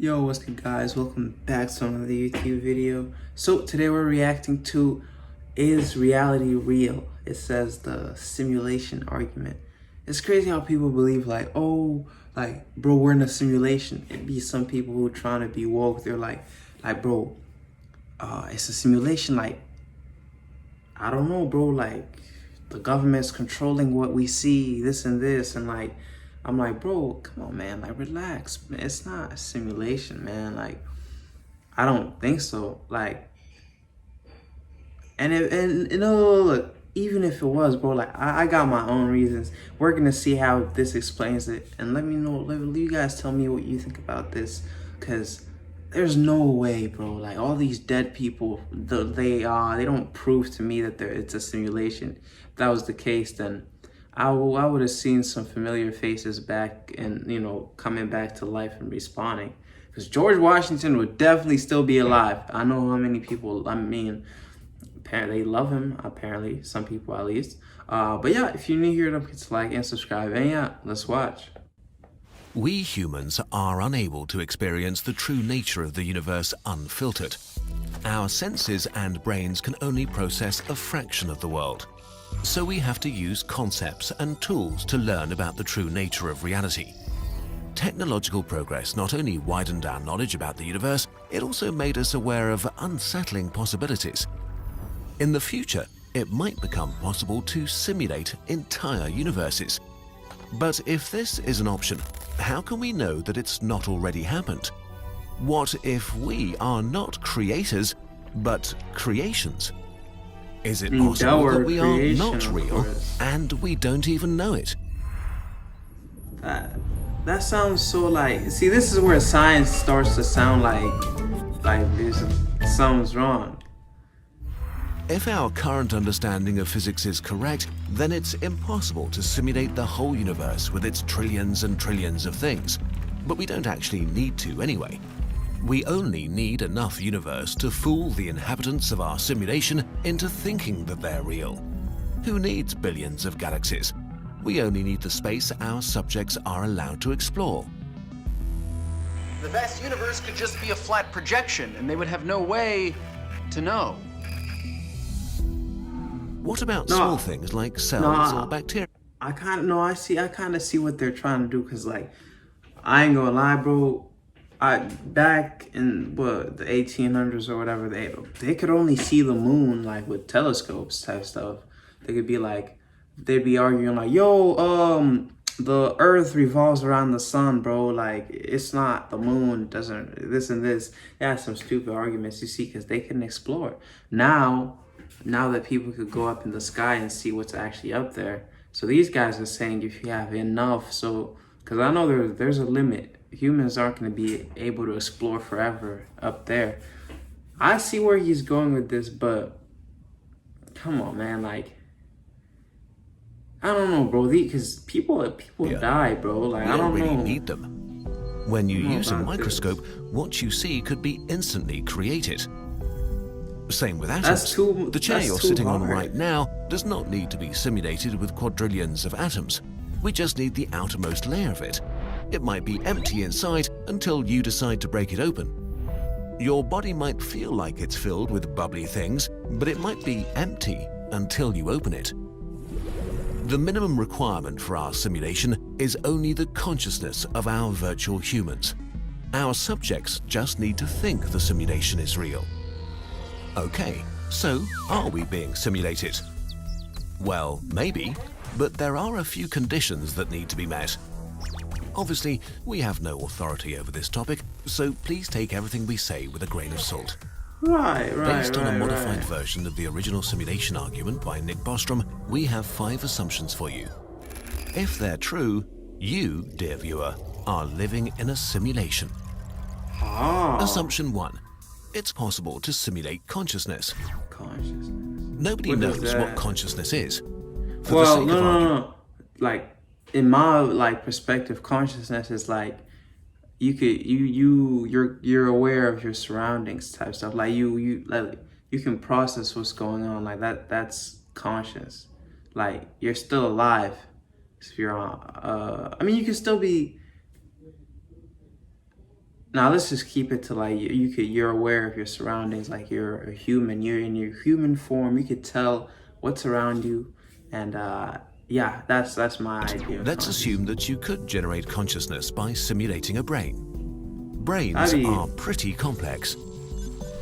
Yo, what's good guys? Welcome back to another YouTube video. So today we're reacting to Is Reality Real? It says the simulation argument. It's crazy how people believe bro, we're in a simulation. It'd be some people who are trying to be woke. They're bro, it's a simulation. I don't know, bro, the government's controlling what we see, this and this, and I'm like, bro, come on, man, relax, man. It's not a simulation, man. I don't think so. Look, even if it was, bro, I got my own reasons. We're gonna see how this explains it, and let you guys tell me what you think about this, cause there's no way, bro. All these dead people, they don't prove to me that it's a simulation. If that was the case, then I would have seen some familiar faces back and, coming back to life and respawning. Because George Washington would definitely still be alive. I know how many people, apparently love him, apparently, some people at least. But yeah, if you're new here, don't forget to like and subscribe. And yeah, let's watch. We humans are unable to experience the true nature of the universe unfiltered. Our senses and brains can only process a fraction of the world. So we have to use concepts and tools to learn about the true nature of reality. Technological progress not only widened our knowledge about the universe, it also made us aware of unsettling possibilities. In the future, it might become possible to simulate entire universes. But if this is an option, how can we know that it's not already happened? What if we are not creators, but creations? Is it possible that we are not real and we don't even know it? That sounds so see, this is where science starts to sound something's wrong. If our current understanding of physics is correct, then it's impossible to simulate the whole universe with its trillions and trillions of things. But we don't actually need to anyway. We only need enough universe to fool the inhabitants of our simulation into thinking that they're real. Who needs billions of galaxies? We only need the space our subjects are allowed to explore. The vast universe could just be a flat projection, and they would have no way to know. What about small things like cells or bacteria? I kind of see what they're trying to do, because I ain't gonna lie, bro. Back in the 1800s or whatever, they could only see the moon with telescopes type stuff. They could be they'd be arguing yo, the earth revolves around the sun, bro. It's not the moon, doesn't this and this. Yeah, some stupid arguments, you see, because they couldn't explore. Now that people could go up in the sky and see what's actually up there. So these guys are saying if you have enough, because I know there's a limit. Humans aren't going to be able to explore forever up there. I see where he's going with this, but come on, man. I don't know, bro. Because people die, bro. I don't really know. Need them. When you use a microscope, what you see could be instantly created. Same with atoms. The chair you're sitting on right now does not need to be simulated with quadrillions of atoms. We just need the outermost layer of it. It might be empty inside until you decide to break it open. Your body might feel like it's filled with bubbly things, but it might be empty until you open it. The minimum requirement for our simulation is only the consciousness of our virtual humans. Our subjects just need to think the simulation is real. Okay, so are we being simulated? Well, maybe, but there are a few conditions that need to be met. Obviously, we have no authority over this topic, so please take everything we say with a grain of salt. Based on a modified version of the original simulation argument by Nick Bostrom, we have 5 assumptions for you. If they're true, you, dear viewer, are living in a simulation. Assumption 1. It's possible to simulate consciousness. Nobody knows what consciousness is. No. In my perspective, consciousness is you're aware of your surroundings type stuff. You can process what's going on. That's conscious. You're still alive. If you're on, you can still be Now let's just keep it to like you're aware of your surroundings, like you're a human, you're in your human form, you could tell what's around you, and yeah, that's my idea. Let's assume that you could generate consciousness by simulating a brain. Brains are pretty complex.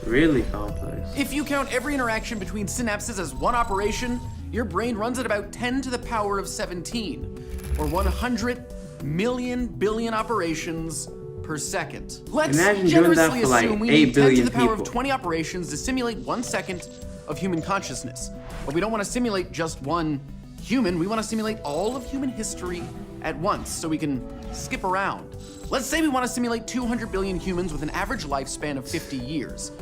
Really complex. If you count every interaction between synapses as one operation, your brain runs at about 10 to the power of 17, or 100 million billion operations per second. Let's generously assume we need 10 to the power of 20 operations to simulate 1 second of human consciousness. But we don't want to simulate just one human, we want to simulate all of human history at once so we can skip around. Let's say we want to simulate 200 billion humans with an average lifespan of 50 years.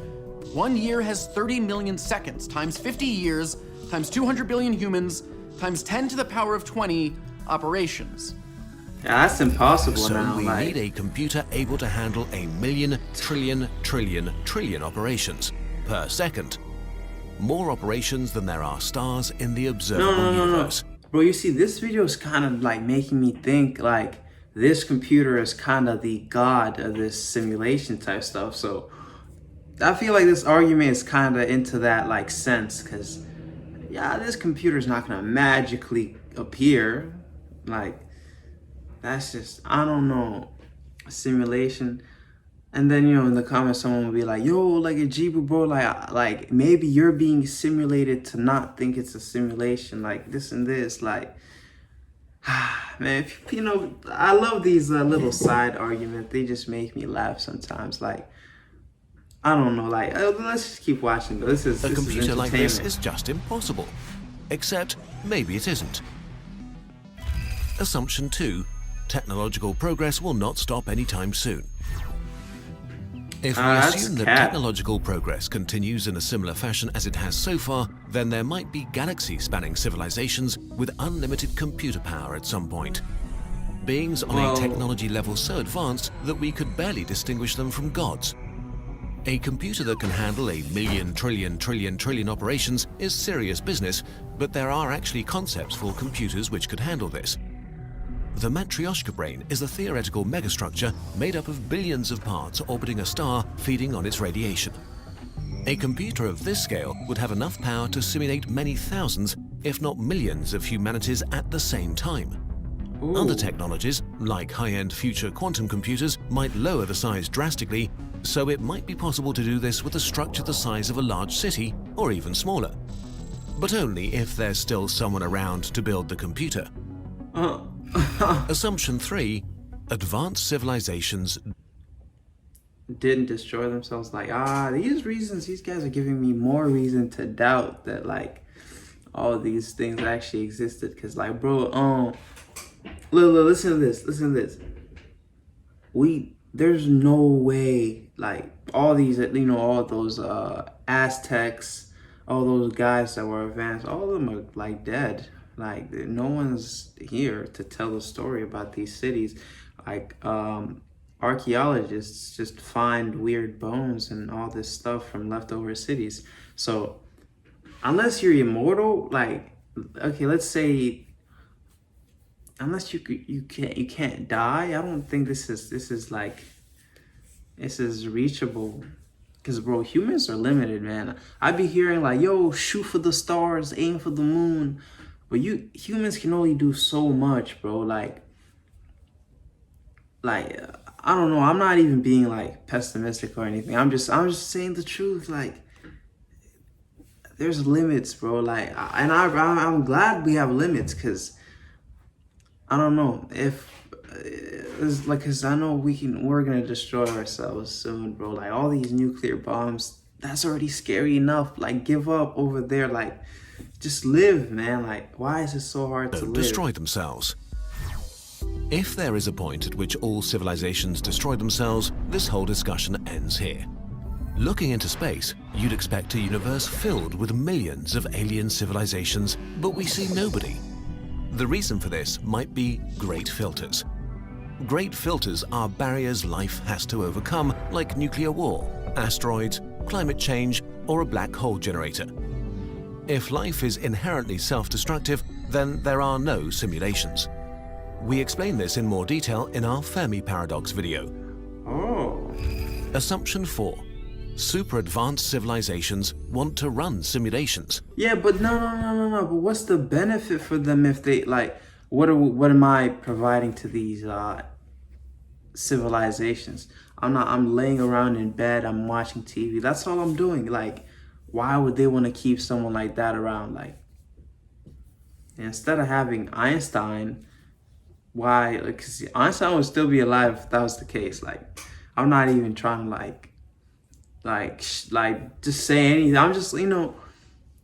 1 year has 30 million seconds, times 50 years, times 200 billion humans, times 10 to the power of 20 operations. Yeah, that's impossible now. So we need a computer able to handle 1,000,000 trillion operations per second. More operations than there are stars in the observable universe. Bro, you see, this video is kind of like making me think like this computer is kind of the god of this simulation type stuff. So I feel like this argument is kind of into that like sense, because yeah, this computer is not gonna magically appear. Like, that's just, I don't know, simulation. And then, you know, in the comments, someone will be like, yo, like Ajibu, bro, like maybe you're being simulated to not think it's a simulation, like this and this, like, man, you know, I love these little side arguments. They just make me laugh sometimes. Like, I don't know, like, let's just keep watching. This is a computer like this is just impossible. Except maybe it isn't. Assumption 2, technological progress will not stop anytime soon. If we assume that technological progress continues in a similar fashion as it has so far, then there might be galaxy-spanning civilizations with unlimited computer power at some point. Beings on a technology level so advanced that we could barely distinguish them from gods. A computer that can handle 1,000,000 trillion operations is serious business, but there are actually concepts for computers which could handle this. The Matryoshka brain is a theoretical megastructure made up of billions of parts orbiting a star feeding on its radiation. A computer of this scale would have enough power to simulate many thousands, if not millions, of humanities at the same time. Other technologies, like high-end future quantum computers, might lower the size drastically, so it might be possible to do this with a structure the size of a large city, or even smaller. But only if there's still someone around to build the computer. Assumption 3, advanced civilizations didn't destroy themselves. Like, these reasons, these guys are giving me more reason to doubt that like all these things actually existed. Cause like, bro, listen to this. There's no way, like all these, you know, all those Aztecs, all those guys that were advanced, all of them are like dead. Like, no one's here to tell the story about these cities. Like, archaeologists just find weird bones and all this stuff from leftover cities. So, unless you're immortal, like, okay, let's say, unless you can't die, I don't think this is reachable. Because, bro, humans are limited, man. I be hearing like, yo, shoot for the stars, aim for the moon. But humans can only do so much, bro. Like I don't know. I'm not even being like pessimistic or anything. I'm just saying the truth. Like, there's limits, bro. Like, and I'm glad we have limits, because I don't know if it's like, because I know we're gonna destroy ourselves soon, bro. Like, all these nuclear bombs, that's already scary enough. Like, give up over there. Like, just live, man. Like, why is it so hard to live? Destroy themselves. If there is a point at which all civilizations destroy themselves, this whole discussion ends here. Looking into space, you'd expect a universe filled with millions of alien civilizations, but we see nobody. The reason for this might be great filters. Great filters are barriers life has to overcome, like nuclear war, asteroids, climate change, or a black hole generator. If life is inherently self-destructive, then there are no simulations. We explain this in more detail in our Fermi paradox video. Assumption 4. Super advanced civilizations want to run simulations. Yeah, but no. But what's the benefit for them if they like? What am I providing to these civilizations? I'm laying around in bed. I'm watching TV. That's all I'm doing. Like, why would they want to keep someone like that around? Like, instead of having Einstein, why? Because Einstein would still be alive if that was the case. Like, I'm not even trying to like just say anything. I'm just, I don't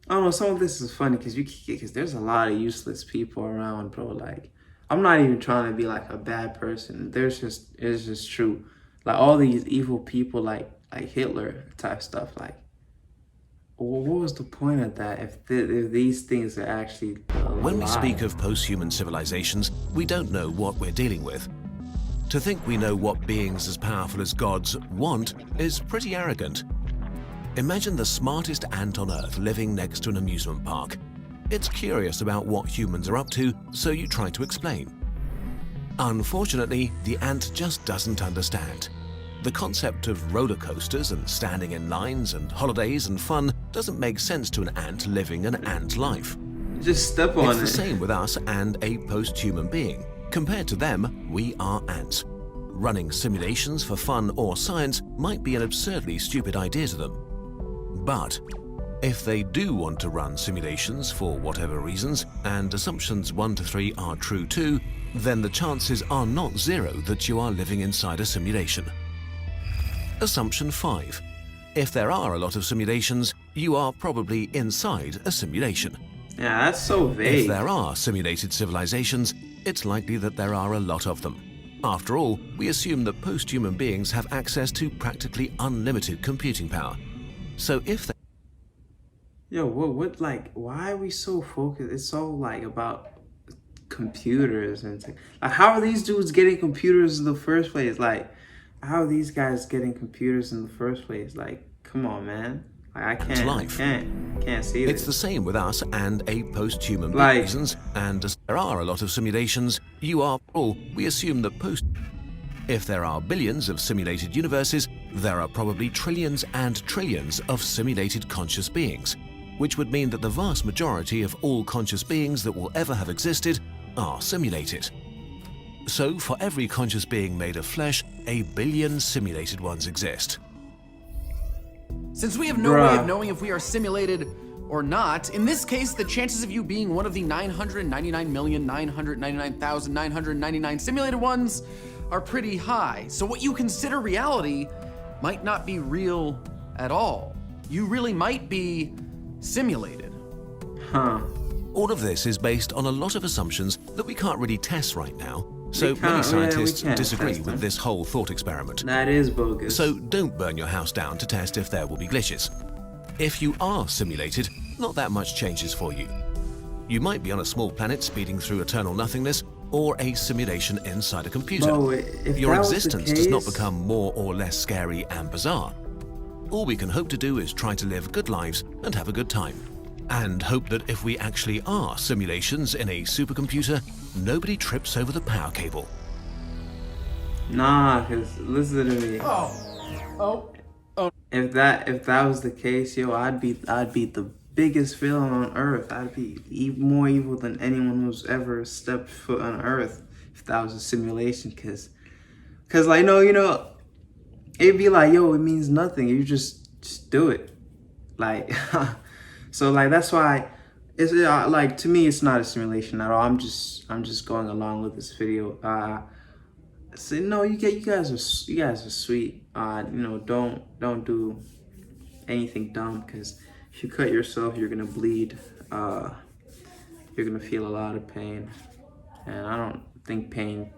know, some of this is funny because there's a lot of useless people around, bro. Like, I'm not even trying to be like a bad person. It's just true. Like, all these evil people, like Hitler type stuff. Like, what was the point of that if these things are actually When we speak of post-human civilizations, we don't know what we're dealing with. To think we know what beings as powerful as gods want is pretty arrogant. Imagine the smartest ant on Earth living next to an amusement park. It's curious about what humans are up to, so you try to explain. Unfortunately, the ant just doesn't understand. The concept of roller coasters and standing in lines and holidays and fun doesn't make sense to an ant living an ant life. Just step on it. It's the same with us and a post-human being. Compared to them, we are ants. Running simulations for fun or science might be an absurdly stupid idea to them. But if they do want to run simulations for whatever reasons, and assumptions 1 to 3 are true too, then the chances are not zero that you are living inside a simulation. Assumption 5. If there are a lot of simulations, you are probably inside a simulation. Yeah, that's so vague. If there are simulated civilizations, it's likely that there are a lot of them. After all, we assume that post-human beings have access to practically unlimited computing power. So if they... Yo, what, like, why are we so focused? It's so, like, about computers and like, how are these dudes getting computers in the first place? Like, how are these guys getting computers in the first place? Like, come on, man. Like, I can't see this. It's the same with us and a post-human beings, and as there are a lot of simulations, we assume that if there are billions of simulated universes, there are probably trillions and trillions of simulated conscious beings, which would mean that the vast majority of all conscious beings that will ever have existed are simulated. So for every conscious being made of flesh, a billion simulated ones exist. Since we have no way of knowing if we are simulated or not, in this case, the chances of you being one of the 999,999,999 simulated ones are pretty high. So what you consider reality might not be real at all. You really might be simulated. All of this is based on a lot of assumptions that we can't really test right now. So many scientists disagree with this whole thought experiment. That is bogus. So don't burn your house down to test if there will be glitches. If you are simulated, not that much changes for you. You might be on a small planet speeding through eternal nothingness, or a simulation inside a computer. Your existence does not become more or less scary and bizarre. All we can hope to do is try to live good lives and have a good time. And hope that if we actually are simulations in a supercomputer, nobody trips over the power cable. Nah, cause listen to me. If that was the case, yo, I'd be the biggest villain on Earth. I'd be more evil than anyone who's ever stepped foot on Earth if that was a simulation. Cause like, no, it'd be like, yo, it means nothing. You just do it, like. So like, that's why it's like, to me, it's not a simulation at all. I'm just going along with this video. So no, you guys are sweet. Don't do anything dumb, because if you cut yourself, you're gonna bleed. You're gonna feel a lot of pain, and I don't think pain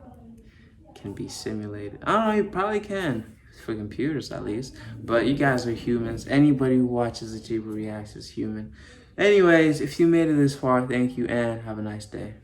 can be simulated. I don't know, you probably can. For computers at least, but you guys are humans. Anybody who watches Ajiba Reacts is human. Anyways, if you made it this far, thank you and have a nice day.